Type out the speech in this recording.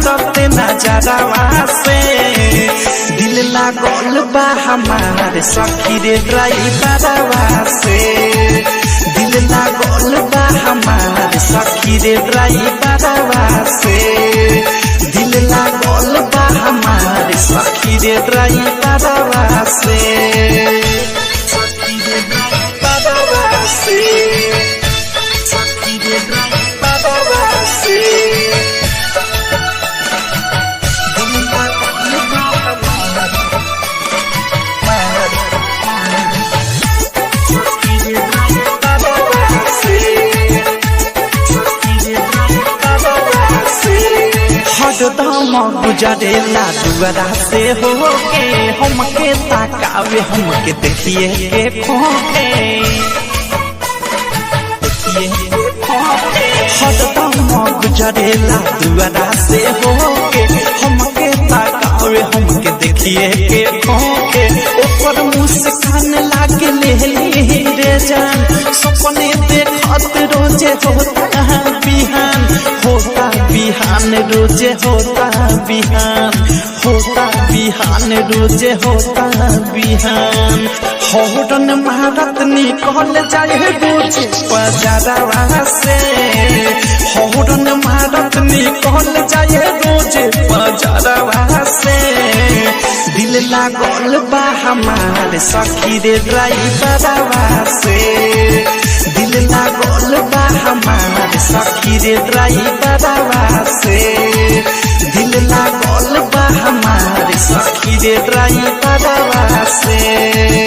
लड़ते नजरवा से दिल लागल बा हमारे सखी रे ड्राइवरवा से दिल लागल बा हमारे सखी रे ड्राइवरवा से दिल लागल बा हमारे सखी रे ड्राइवरवा से सखी रे ड्राइवरवा से सखी रे ड्राइवरवा से हरदम गुजरेला दुआरा से होके हमके ताकावे हमके देखिए के खोके हरदम गुजरेला दुआरा से होके हमके ताकावे हमके देखिए के खोके ऊपर मुस्कान लागे ले रे जान सपने देखत रोजे होता बिहान होता बिहान रोजे होता बिहान होता बिहान रोजे होता बिहान हौरन महारत निकल जाए रोजे बाजारवा से हौरन महारत निकल जाए रोजे बाजारवा से दिल लागल बा हमारे सखी रे ड्राइवरवा से दिल लागल बा हमारे सखी रे ड्राइवरवा से दिल लागल बा हमारे सखी रे ड्राइवरवा से।